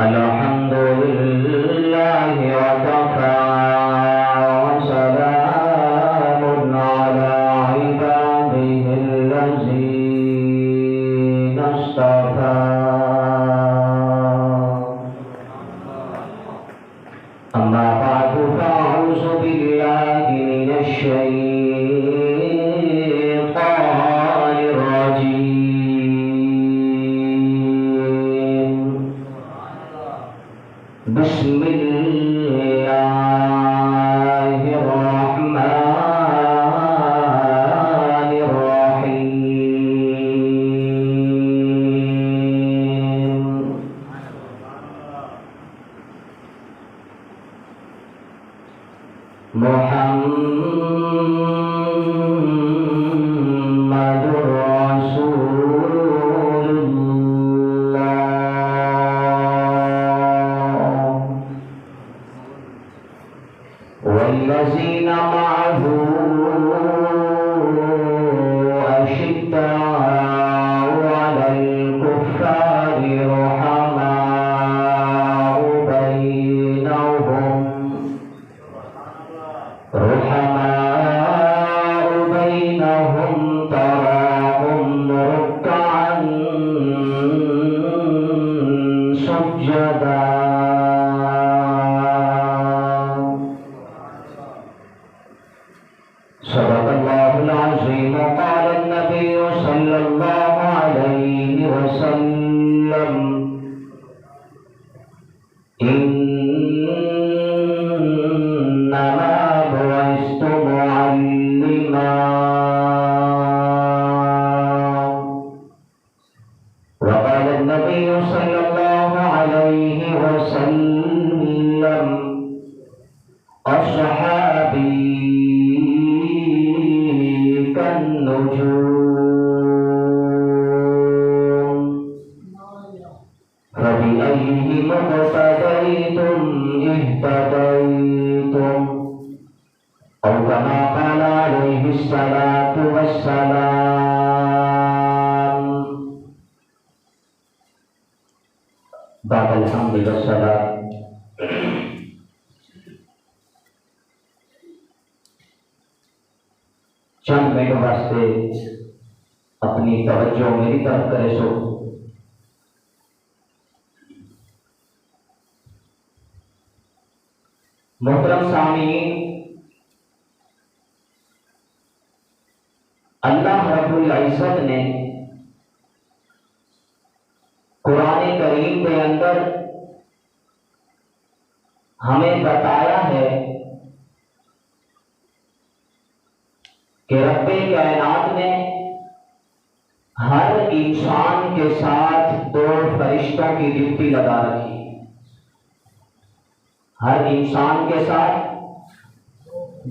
الحمد لله وكفى وسلام على عباده الذين اصطفى أما بعد فأعوذ بالله من الشيطان الرجيم بسم الله الرحمن الرحيم محمد رسول الله والذين معه أشداء على الكفار رحماء بينهم تراهم ركعا سجدا صدق الله العظيم. قال النبي صلى الله عليه وسلم إنما بعثت معلما. وقال النبي صلى الله عليه وسلم أصحابي كالنجوم فبأيهم اقتديتم اهتديتم أو كما قال عليه الصلاة والسلام. بعد الحمد والصلاة چند منٹ واسطے اپنی توجہ میری طرف کرے سو. محترم سامعین، اللہ رب العزت نے قرآن کریم کے اندر ہمیں بتایا ہے کہ رب کائنات نے ہر انسان کے ساتھ دو فرشتوں کی ڈیوٹی لگا رکھی. ہر انسان کے ساتھ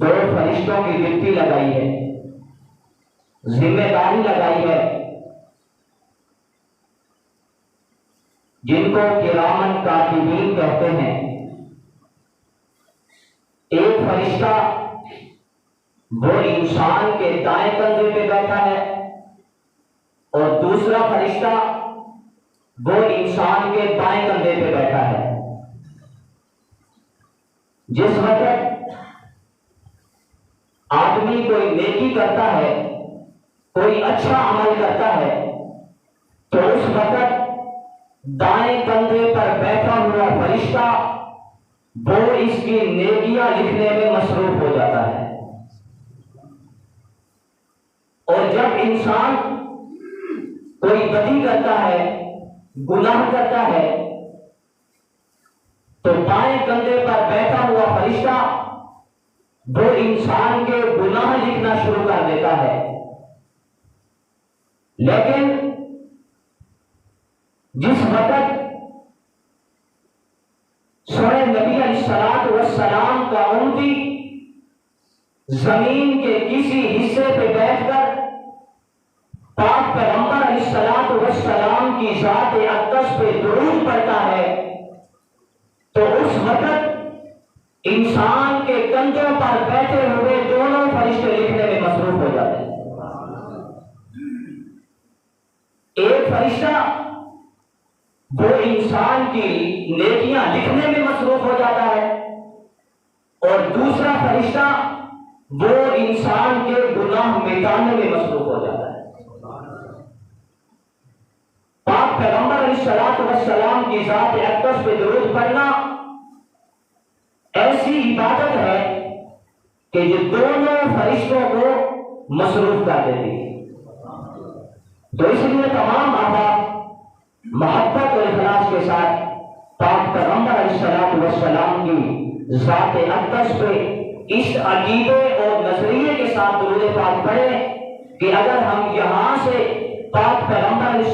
دو فرشتوں کی ڈیوٹی لگائی ہے، ذمہ داری لگائی ہے، جن کو کرامن کاتبین کہتے ہیں. ایک فرشتہ وہ انسان کے دائیں کندھے پہ بیٹھا ہے اور دوسرا فرشتہ وہ انسان کے بائیں کندھے پہ بیٹھا ہے. جس وقت آدمی کوئی نیکی کرتا ہے، کوئی اچھا عمل کرتا ہے، تو اس وقت دائیں کندھے پر بیٹھا ہوا فرشتہ وہ اس کی نیکیاں لکھنے میں مصروف ہو جاتا ہے. اور جب انسان کوئی بدی کرتا ہے، گناہ کرتا ہے، تو بائیں کندھے پر بیٹھا ہوا فرشتہ وہ انسان کے گناہ لکھنا شروع کر دیتا ہے. لیکن جس وقت سورہ نبی علیہ الصلوۃ والسلام کا امتی زمین کے کسی حصے پہ بیٹھ کر پاک پیغمبر علیہ الصلوۃ والسلام کی ذات اقدس پہ درود پڑھتا ہے، تو اس وقت انسان کے کندھوں پر بیٹھے ہوئے دونوں فرشتے لکھنے میں مصروف ہو جاتے ہیں. ایک فرشتہ وہ انسان کی نیکیاں لکھنے میں مصروف ہو جاتا ہے، اور دوسرا فرشتہ وہ انسان کے گناہ مٹانے میں مصروف ہو جاتا ہے۔ پاک پیغمبر علیہ السلام کی ذات اقدس پہ درود پڑھنا ایسی عبادت ہے کہ یہ دونوں فرشتوں کو مصروف کر دیتی ہے۔ تو اس لیے تمام احباب محبت اور اخلاص کے ساتھ پاک پیغمبر علیہ السلام کی ذات اقدس پہ اس عقیدے اور نظریے کے ساتھ درود پاک پڑھیں کہ اگر ہم یہاں سے پاک پیغمبر علیہ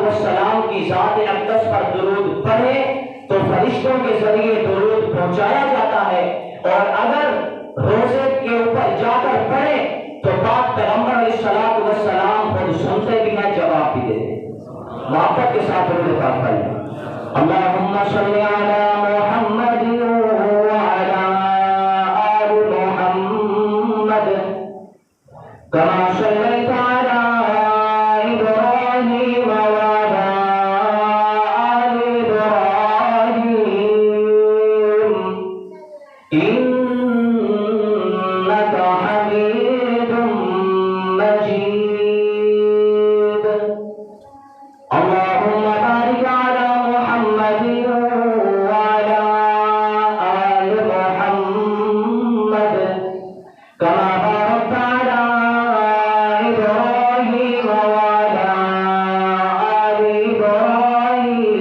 السلام کی ذات اقدس پر درود پڑھیں تو فرشتوں کے ذریعے درود پہنچایا جاتا ہے، اور اگر روزے کے اوپر جا کر پڑھیں تو پاک پیغمبر علیہ السلام خود سنتے بھی ہیں، جواب بھی دیتے ہیں۔ محبت کے ساتھ درود پاک پڑھیں۔ اللہم صلی علی محمد وعلی آل محمد کما صلیت علی ابراہیم وعلی آل ابراہیم انک حمید مجید۔ اللہم بارک علی محمد وعلی آل محمد کما بارکت علی ابراہیم وعلی آل ابراہیم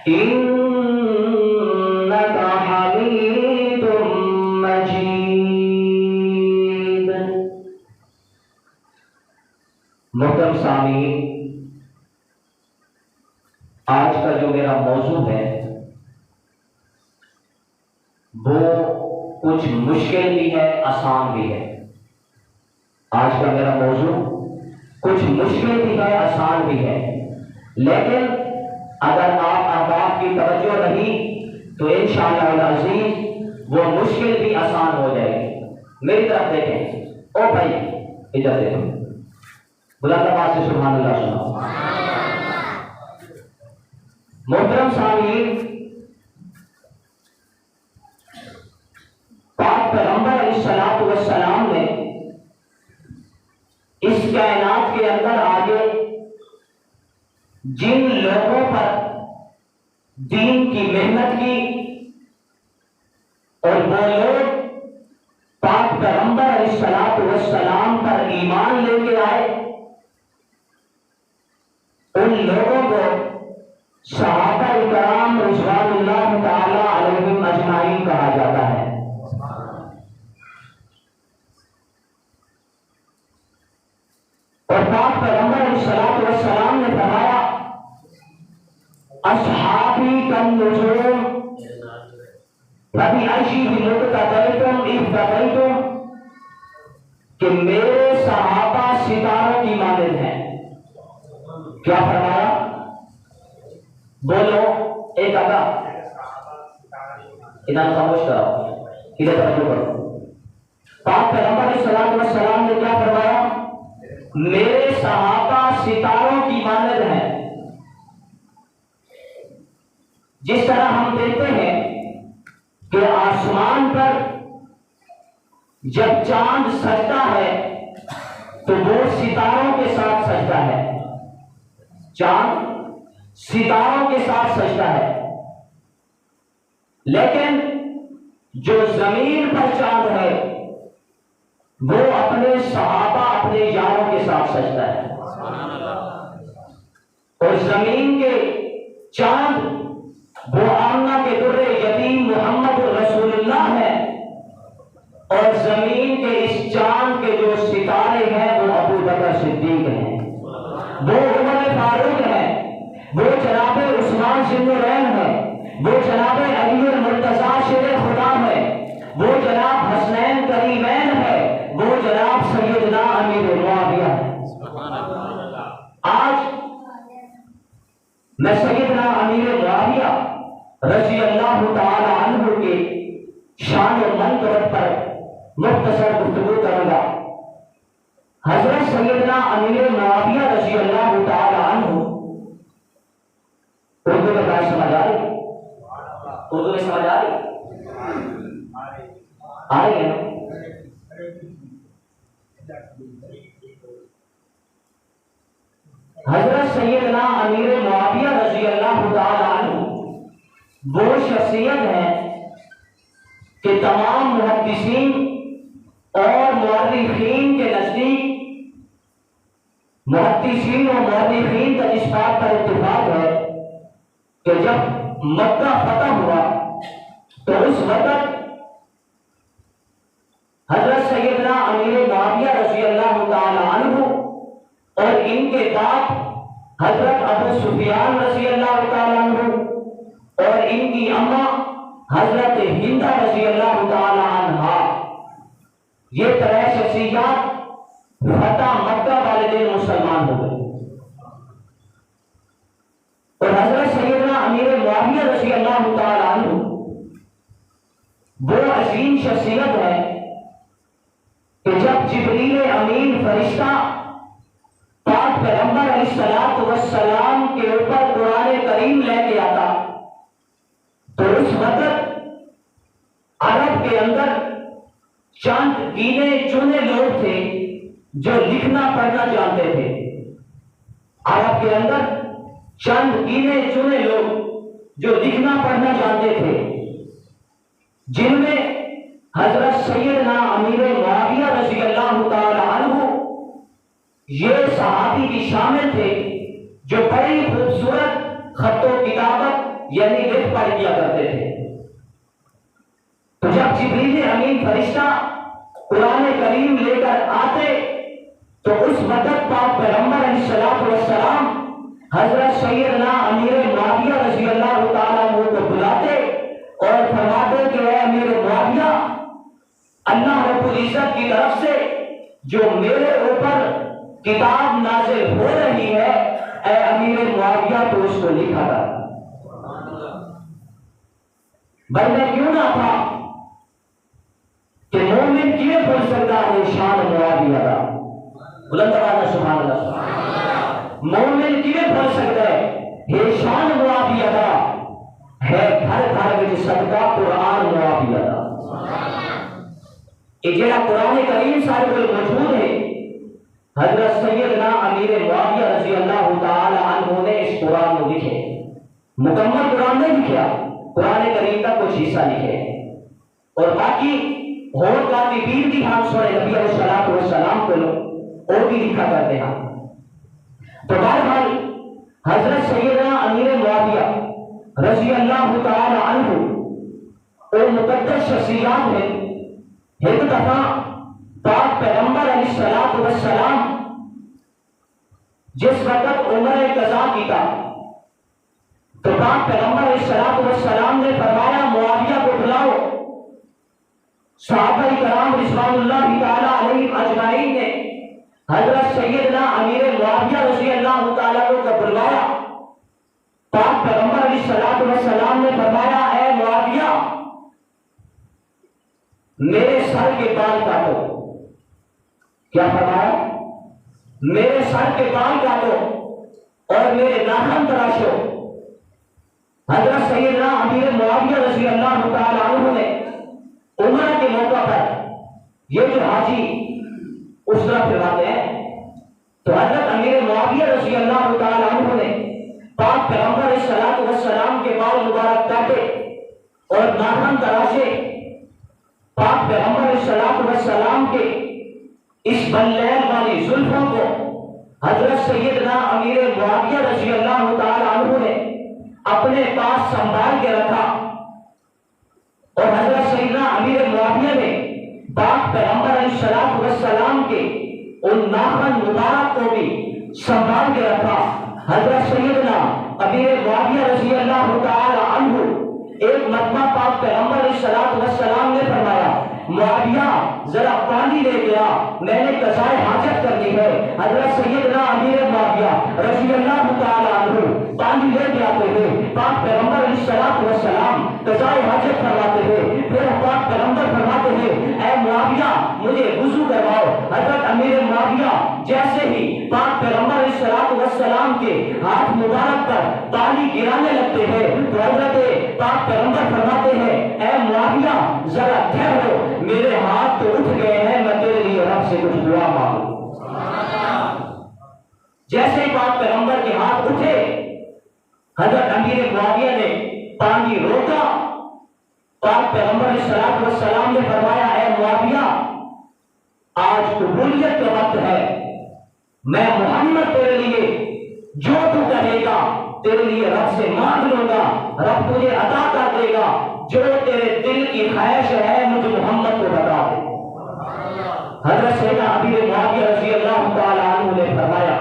انک حمید مجید۔ محترم سامعین، آج کا جو میرا موضوع ہے وہ کچھ مشکل بھی ہے، آسان بھی ہے۔ آج کا میرا موضوع کچھ مشکل بھی ہے، آسان بھی ہے، لیکن اگر آپ احباب کی توجہ رہی تو انشاءاللہ العزیز وہ مشکل بھی آسان ہو جائے گی۔ میری طرف دیکھیں، او بھائی ادھر دیکھیں، بلند آواز سے سبحان اللہ سناؤ۔ محترم سامعین، پاک پیغمبر علیہ السلام نے اس کائنات کے اندر آگے جن لوگوں پر دین کی محنت کی اور وہ لوگ پاک پیغمبر علیہ السلام پر ایمان لے کے آئے، ان لوگوں کو صحابہ کرام رضوان اللہ تعالی علیہم اجمعین کہا جاتا ہے۔ اور پاک پیغمبر علیہ السلام نے فرمایا اصحابی کالنجوم فبأیہم اقتدیتم اہتدیتم، کہ میرے صحابہ ستاروں کی مانند ہیں۔ کیا فرمایا؟ بولو ایک آدھا ادھر خاموش کرو، ادھر توجہ کرو۔ پاک پیغمبر علیہ السلام نے کیا فرمایا؟ میرے صحابہ ستاروں کی مانند ہیں۔ جس طرح ہم دیکھتے ہیں کہ آسمان پر جب چاند سجدہ ہے تو وہ ستاروں کے ساتھ سجدہ ہے، چاند ستاروں کے ساتھ سجدہ ہے، لیکن جو زمین پر چاند ہے وہ اپنے صحابہ اپنے یاروں کے ساتھ سجدہ ہے، اور زمین کے چاند وہ آمنہ کے در یتیم محمد رسول اللہ ہے، اور زمین کے اس چاند کے جو ستارے ہیں وہ ابو بکر صدیق ہیں، وہ عمر فاروق ہیں، وہ جناب عثمان ذی النورین ہے، وہ جناب علی المرتضیٰ شیر خدا ہے، وہ جناب حسنین کریمین ہے، وہ جناب سیدنا امیر معاویہ ہے۔ آج میں سیدنا امیر معاویہ رضی اللہ تعالی عنہ کے شان و منقبت پر مختصر گفتگو کروں گا۔ حضرت سیدنا امیر معاویہ رضی اللہ تعالی عنہ بات سمجھ آ رہی؟ اردو میں سمجھ آ رہی؟ آ رہی ہے؟ حضرت سیدنا امیر معاویہ رضی اللہ تعالی عنہ وہ شخصیت ہے کہ تمام محدثین اور مورخین کے نزدیک، محدثین اور مورخین کا اس بات پر اتفاق ہے کہ جب مکہ فتح ہوا تو اس وقت حضرت سیدنا امیر معاویہ رضی اللہ تعالی عنہ اور ان کے بعد حضرت ابو سفیان رضی اللہ تعالی عنہ اور ان کی اماں حضرت ہندہ رضی اللہ تعالی عنہا، یہ ترے شخصیات فتح مکہ والے دن مسلمان ہو گئے. اور حضرت سیدنا امیر معاویہ رضی اللہ تعالی عنہ وہ عظیم شخصیت ہے کہ جب جبریل امین فرشتہ پاک پیغمبر علیہ السلام کے اوپر قرآن کریم لے کے آتا تو اس وقت عرب کے اندر چند گینے چنے لوگ تھے جو لکھنا پڑھنا جانتے تھے. عرب کے اندر چند گینے چنے لوگ جو لکھنا پڑھنا جانتے تھے، جن میں حضرت سیدنا امیر معاویہ رضی اللہ تعالی عنہ یہ صحابی بھی شامل تھے جو بڑی خوبصورت خط و کتابت یعنی لکھ پڑھ کیا کرتے تھے. تو جب جبریل امین فرشتہ قرآن کریم لے کر آتے تو اس وقت پاک پیغمبر علیہ السلام حضرت سیدنا امیر معاویہ رضی اللہ تعالیٰ عنہ کو بلاتے اور فرماتے کہ اے امیر معاویہ، اللہ رب العزت کی طرف سے جو میرے اوپر کتاب نازل ہو رہی ہے، اے امیر معاویہ تو اس کو لکھا تھا. بندہ کیوں نہ تھا کہ مومن کیے بول سکتا ہے شان معاویہ کا؟ بلند آواز سے سبحان اللہ. مومن کیے بول سکتا ہے شان معاویہ کا ہے گھر گھر میں صدقہ قرآن معاویہ کا. یہ جڑا قرآن کریم سارے کو موجود ہے، حضرت سیدنا امیر معاویہ رضی اللہ تعالی عنہ نے اس قرآن کو لکھے. مکمل قرآن نہیں لکھا، قرآن کریم کا کچھ حصہ لکھے اور باقی اور کاتبین بھی ہم سورہ نبی علیہ السلام کو اور بھی لکھا کرتے ہیں. تو بہرحال حضرت سیدنا امیر معاویہ رضی اللہ تعالی عنہ اور مقدس شخصیات ہیں. ایک دفعہ پاک پیغمبر علیہ السلام جس وقت عمر قضا کی تھا تو پاک پیغمبر علیہ السلام نے فرمایا معاویہ کو بلاؤ. صحابہ کرام رضوان اللہ تعالی علیہم اجمعین نے حضرت سیدنا امیر معاویہ رضی اللہ تعالیٰ کو بلوایا. پاک پیغمبر علیہ السلام نے فرمایا اے معاویہ، میرے سر کے بال کاٹو. کیا فرمایا؟ میرے سر کے بال کاٹو اور میرے ناخن تراشو. حضرت سیدنا امیر معاویہ رضی اللہ تعالی عنہ نے عمرہ کے موقع پر یہ جو حاجی اس طرح پھراتے ہیں تو حضرت امیر معاویہ رضی اللہ تعالی عنہ نے پاک پیغمبر علیہ السلام کے بال مبارک کاٹے اور ناخن تراشے. پاک پیغمبر علیہ السلام کے اس بلیل والی زلفوں کو حضرت سیدنا امیر معاویہ رضی اللہ تعالی عنہ نے اپنے پاس سنبھال کے رکھا اور حضرت سیدنا امیر معاویہ نے پاک پیغمبر علیہ السلام کے ان ناخن مبارک کو بھی سنبھال کے رکھا. حضرت سیدنا امیر معاویہ رضی اللہ تعالی عنہ ایک مرتبہ پاک پیغمبر علیہ السلام نے فرمایا معاویہ ذرا پانی لے گیا، میں نے قضائے حاجت کرنی ہے. حضرت سیدنا امیر معاویہ رضی اللہ تعالی عنہ پانی لے کے آتے ہیں، پاک پیغمبر علیہ السلام قضائے حاجت کرواتے ہیں. پھر پاک پیغمبر فرماتے ہیں اے معاویہ مجھے وضو کرواؤ. حضرت امیر معاویہ جیسے ہی پاک پیغمبر علیہ السلام کے ہاتھ مبارک پر پانی گرانے لگتے ہیں، تو حضرت پاک پیغمبر فرماتے ہیں اے معاویہ ذرا ٹھہرو، میرے ہاتھ تو اٹھ گئے ہیں، میں تیرے لیے رب سے کچھ دعا مانگوں۔ جیسے پاک پیغمبر کے ہاتھ اٹھے، حضرت امیر معاویہ نے پانی روکا۔ پاک پیغمبر علیہ السلام نے فرمایا اے معاویہ آج قبولیت کا وقت ہے، میں محمد تیرے لیے جو تو کہے گا تیرے لیے رب سے مانگ لوں گا، رب تجھے عطا کر دے گا، جو تیرے دل کی خواہش ہے مجھے محمد کو بتا دے۔ حضرت سیدنا امیر معاویہ رضی اللہ تعالیٰ عنہ نے فرمایا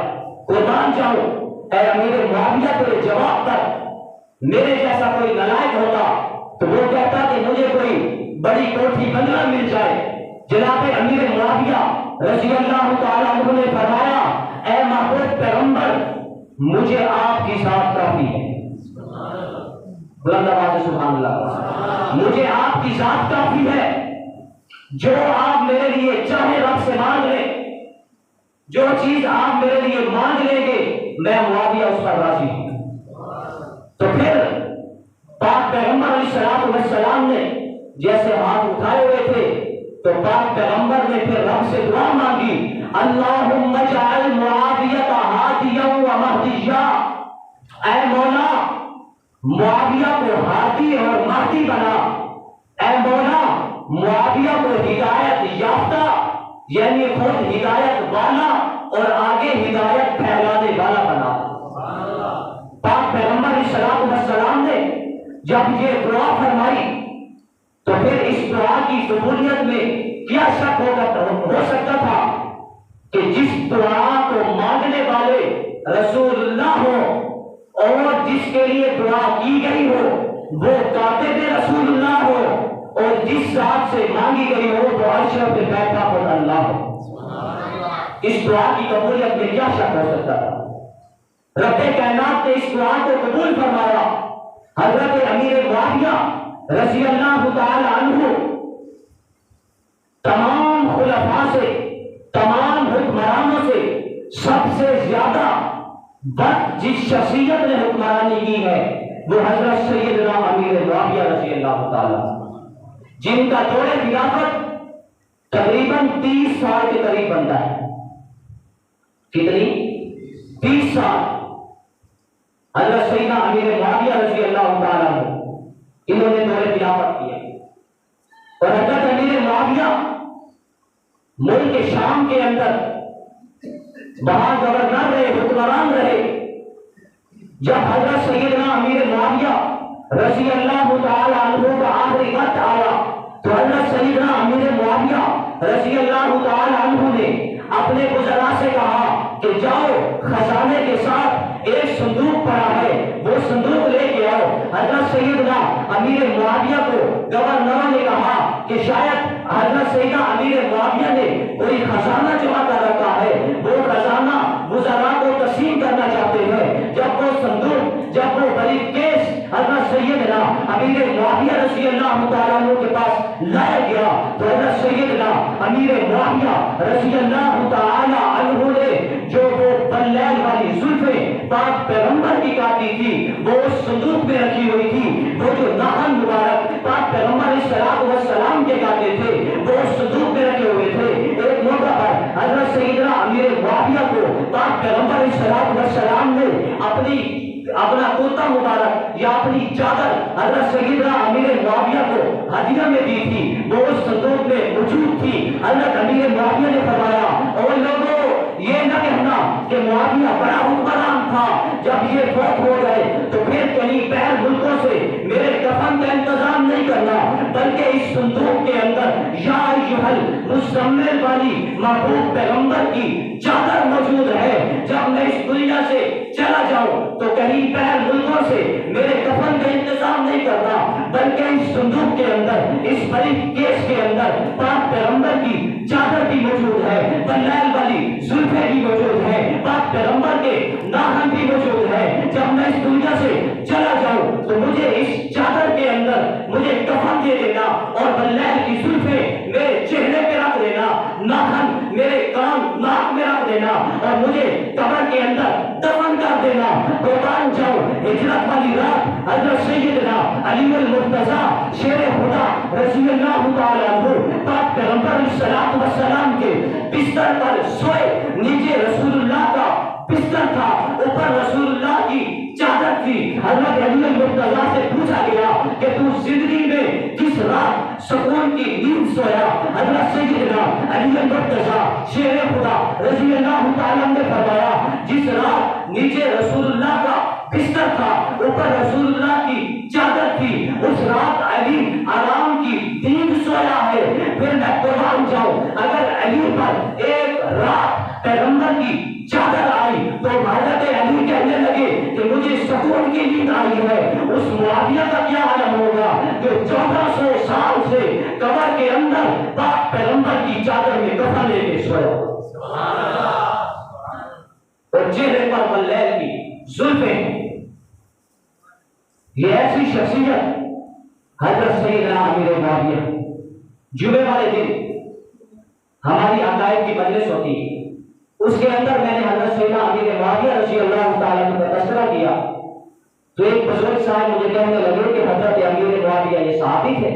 قربان جاؤ اے امیر معاویہ تیرے جواب پر میرے جیسا کوئی نالائق ہوتا تو وہ کہتا کہ مجھے کوئی بڑی کوٹھی بنگلہ مل جائے۔ جناب امیر معاویہ رضی اللہ تعالیٰ عنہ نے فرمایا اے محبوب پیغمبر مجھے آپ کی ذات کافی ہے، بلند آواز سے سبحان اللہ، مجھے آپ کی ذات کافی ہے، جو آپ میرے لیے چاہے رب سے مانگ لیں، جو چیز آپ میرے لیے مانگ لیں گے میں معاویہ اس پر راضی ہوں۔ تو پھر پاک پیغمبر علیہ السلام نے جیسے ہاتھ اٹھائے ہوئے تھے تو پاک پیغمبر نے پھر رب سے دعا مانگی اللہم اجعل معاویہ ہادیا و مہدیا، اے مولا معاویہ کو ہادی اور مہدی بنا، اے مولا معاویہ کو ہدایت یافتہ یعنی خود ہدایت والا اور آگے ہدایت پھیلانے والا بنا۔ پاک پیغمبر علیہ السلام نے جب یہ دعا فرمائی تو پھر اس دعا کی قبولیت میں کیا شک ہو سکتا تھا کہ جس دعا کو مانگنے والے رسول اللہ ہو اور جس کے لیے دعا کی گئی ہو وہ کاتب رسول اللہ ہو اور جس ذات سے مانگی گئی ہو وہ عرش پہ بیٹھا خود اللہ ہو، اس دعا کی قبولیت میں کیا شک ہو سکتا تھا؟ رب کائنات نے اس دعا کو قبول فرمایا۔ حضرت امیر معاویہ رضی اللہ تعالی عنہ تمام خلفاء سے تمام حکمرانوں سے سب سے زیادہ وقت جس شخصیت نے حکمرانی کی ہے وہ حضرت سیدنا امیر معاویہ رضی اللہ تعالی جن کا دور خلافت تقریباً 30 سال کے قریب بنتا ہے۔ کتنی؟ 30 سال۔ حضرت سیدنا امیر معاویہ رضی اللہ تعالیٰ انہوں نے دور خلافت کیا اور حضرت امیر معاویہ ملک شام کے اندر وہاں گورنر رہے، حکمران رہے۔ جب حضرت سیدنا امیر معاویہ رضی اللہ تعالیٰ عنہ کا آخری وقت آیا تو حضرت سیدنا امیر معاویہ رضی اللہ تعالیٰ عنہ نے اپنے وزراء سے کہا کہ جاؤ خزانے کے ساتھ ایک صندوق پڑا ہے وہ صندوق لے کے آؤ۔ حضرت سیدنا امیر معاویہ کو گورنروں نے کہا کہ شاید حضرت سیدنا امیر معاویہ نے کوئی خزانہ جمع کر رکھا ہے، وہ خزانہ وزراء کو تسلیم کرنا چاہتے ہیں۔ جب وہ صندوق جب وہ بریف کیس حضرت سیدنا امیر معاویہ رضی اللہ تعالیٰ عنہ کے پاس لایا گیا تو حضرت سیدنا امیر معاویہ رضی اللہ تعالیٰ عنہ نے جو وہ بلیل والی زلفیں پاک پیغمبر کی کاٹی تھی وہ اس صندوق میں رکھی ہوئی تھی، وہ جو ناخن مبارک پاک پیغمبر علیہ السلام کے کاٹے تھے وہ اس صندوق میں رکھے ہوئے تھے۔ ایک موقع پر حضرت سیدنا امیر معاویہ کو پاک پیغمبر علیہ السلام نے اپنا کرتا مبارک یا اپنی چادر حضرت سیدنا امیر معاویہ کو ہدیہ میں دی تھی، وہ اس صندوق میں موجود تھی۔ حضرت امیر معاویہ نے فرمایا اور لوگوں یہ نہ کہنا کہ معاویہ بڑا حکمران تھا، جب یہ فوت ہو گئے تو پھر کہیں بہر ملکوں سے میرے کفن کا انتظام نہیں کرنا، بلکہ اس صندوق کے اندر یا ایھا المزمل والی محبوب پیغمبر کی چادر موجود ہے۔ جب میں اس دنیا سے چلا جاؤں تو کہیں بہر ملکوں سے میرے کفن کا انتظام نہیں کرنا، بلکہ اس صندوق کے اندر اس بریف کیس کے اندر پاک پیغمبر کی چادر بھی موجود ہے، بلیل والی زلفیں بھی موجود ہے، پاک پیغمبر کے ناخن بھی موجود ہے۔ جب میں اس دنیا سے چلا جاؤں تو مجھے اس چادر کے اندر مجھے کفن دے دینا اور بلیل کی زلفیں میرے چہرے پہ رکھ دینا، ناخن میرے کان ناک میں رکھ دینا اور مجھے قبر کے اندر دفن کر دینا۔ قربان جاؤ ہجرت والی رات حضرت سید علی المرتضیٰ شیر خدا رضی اللہ تعالیٰ عنہ پاک پیغمبر علیہ السلام کے بستر پر سوئے، نیچے رسول اللہ کا بستر تھا، اوپر رسول اللہ کی چادر تھی۔ حضرت علی المرتضیٰ سے پوچھا گیا کہ تو زندگی میں کس رات سکون کی نیند سویا؟ حضرت سیدنا علی المرتضیٰ شیر خدا رضی اللہ تعالیٰ نے فرمایا جس رات نیچے رسول اللہ کا بستر تھا، اوپر رسول اللہ کی چادر تھی، اس رات علی آرام کی نیند سویا ہے۔ پھر میں قربان جاؤں، اگر علی پر ایک رات پیغمبر کی چادر آئی تو حضرت علی کہنے لگے کہ مجھے سکون کی نیند آئی ہے، اس معاویہ کا کیا عالم ہوگا جو 1400 سال سے قبر کے اندر پاک پیغمبر کی چادر میں کفن لے کے سویا، اور چہرے پر واللیل کی زلفیں۔ یہ ایسی شخصیت حضرت سیدنا امیر معاویہ۔ جمعے والے دن ہماری عقائد کی مجلس ہوتی ہے، اس کے اندر میں نے حضرت سیدنا امیر معاویہ رضی اللہ تعالیٰ عنہ کا تذکرہ کیا تو ایک بزرگ صاحب مجھے کہنے لگے کہ حضرت امیر معاویہ یہ صحابی تھے،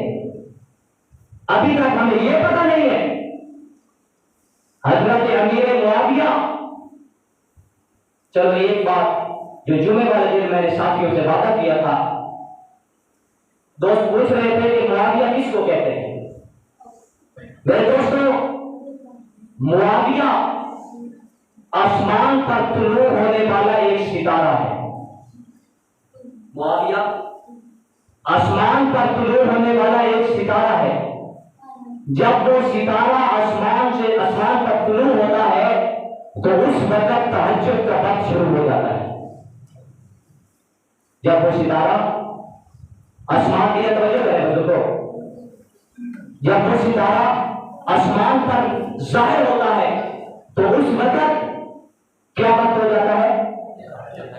ابھی تک ہمیں یہ پتہ نہیں ہے۔ حضرت امیر معاویہ، چلو ایک بات جو جمعے والے دن میں نے ساتھیوں سے وعدہ کیا تھا، دوست پوچھ رہے تھے کہ معاویہ کس کو کہتے ہیں؟ میرے دوستوں، معاویہ آسمان پر طلوع ہونے والا ایک ستارہ ہے۔ معاویہ آسمان پر طلوع ہونے والا ایک ستارہ ہے۔ جب وہ ستارہ آسمان پر طلوع ہوتا ہے تو اس وقت تہجد کا وقت شروع ہو جاتا ہے۔ جب وہ ستارہ آسمان کی توجہ کرے بزرگوں، جب وہ ستارہ آسمان پر ظاہر ہوتا ہے تو اس وقت کیا وقت ہو جاتا ہے؟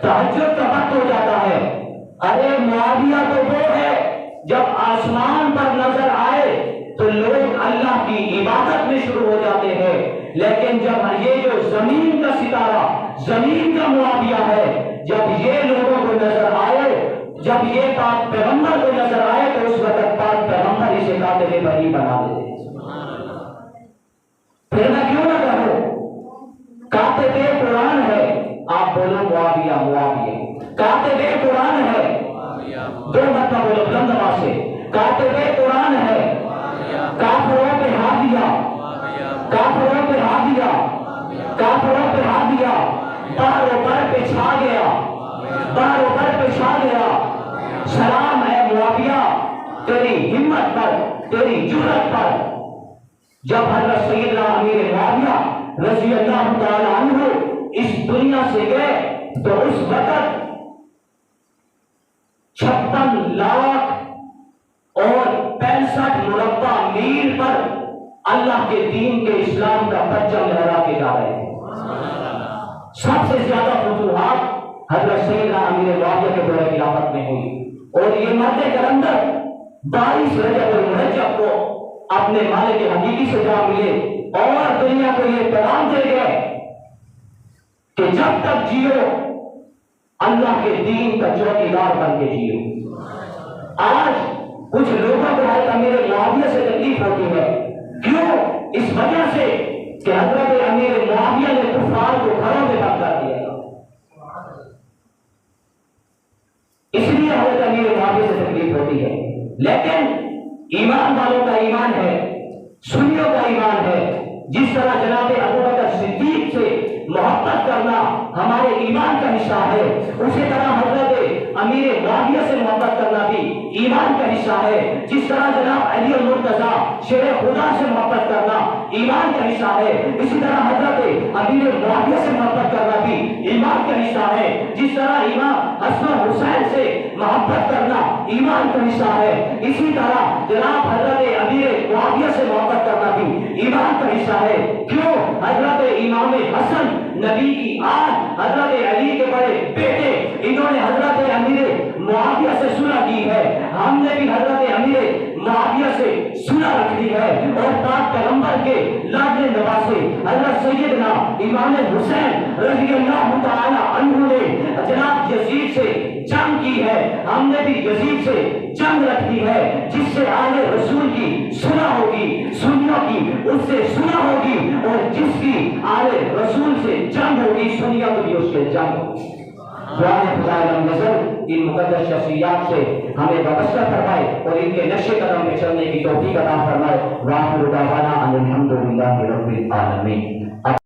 تہجد کا وقت ہو جاتا ہے۔ ارے معاویہ تو وہ ہے جب آسمان پر نظر آئے تو لوگ اللہ کی عبادت میں شروع ہو جاتے ہیں، لیکن جب یہ جو زمین کا ستارہ، زمین کا معاویہ ہے، جب یہ لوگوں کو نظر آئے، جب یہ پاک پیغمبر کو نظر آئے تو اس وقت پاک پیغمبر اسے کاتب بری بنا دیتے۔ پھر میں کیوں نہ کہوں کاتب قرآن ہے، آپ بولو معاویہ معاویہ، کاتب قرآن ہے، دو مرتبہ بولو بلند آواز سے، کاتب قرآن ہے، کافروں پہ ہاتھ دیا، کافروں پہ ہاتھ دیا، کافروں پہ ہاتھ دیا، بار و بر پہ چھا گیا، بار و بر پہ چھا گیا۔ سلام ہے معاویہ تیری ہمت پر، تیری جرأت پر۔ جب حضرت سیدنا امیر معاویہ رضی اللہ تعالیٰ عنہ اس دنیا سے گئے تو اس وقت 56 لاکھ اور 65 مربع میل پر اللہ کے دین کے اسلام کا پرچم لہرا کے جا رہے تھے۔ سب سے زیادہ فتوحات حضرت سیدنا امیر معاویہ کے دور خلافت میں ہوئی، اور یہ مرد کلندر 22 رجب المرجب کو اپنے مالک حقیقی سے جا ملے اور دنیا کو یہ پیغام دے گئے کہ جب تک جیو اللہ کے دین کا چوکیدار بن کے جیو۔ آج کچھ لوگوں کو حضرت امیر معاویہ سے تکلیف ہوتی ہے، کیوں؟ اس وجہ سے کہ حضرت امیر معاویہ نے کفار کو گھروں میں بند کر دیا، اس لیے حضرت امیر معاویہ سے تکلیف ہوتی ہے۔ لیکن ایمان والوں کا ایمان ہے، سنیوں کا ایمان ہے۔ جس طرح جناب ابوبکر صدیق سے محبت کرنا ہمارے ایمان کا حصہ ہے، اسی طرح حضرت امیر معاویہ سے محبت کرنا بھی ایمان کا حصہ ہے۔ جس طرح جناب علی المرتضیٰ شیر خدا سے محبت کرنا ایمان کا حصہ ہے، اسی طرح حضرت امیر معاویہ سے محبت کرنا بھی ایمان کا حصہ ہے۔ جس طرح امام حسن حسین سے محبت کرنا ایمان کا حصہ ہے، اسی طرح جناب حضرت امیر معاویہ سے محبت کرنا بھی ایمان کا حصہ ہے۔ کیوں؟ حضرت امام حسن نبی کی آن، حضرت علی کے بڑے بیٹے، انہوں نے حضرت امیر معاویہ سے صلح کی ہے، ہم نے بھی حضرت امیر معاویہ سے صلح رکھ دی ہے، اور پاک پیغمبر کے لاڈلے نواسے حضرت سیدنا امام حسین رضی اللہ تعالی عنہ نے جناب یزید سے جنگ کی ہے، ہم نے بھی یزید سے جنگ رکھ دی ہے، جس سے آل رسول کی صلح ہوگی، سنیوں کی اس سے صلح ہوگی، اور جس کی آل رسول سے جنگ ہوگی سنیوں کو بھی اس سے جنگ ہوگی۔ دعائے خدا عالم نظر ان مقدس شخصیات سے ہمیں وابستہ فرمائے اور ان کے نقش قدم پہ چلنے کی توفیق عطا فرمائے۔ وآخر دعوانا ان الحمد للہ رب العالمین۔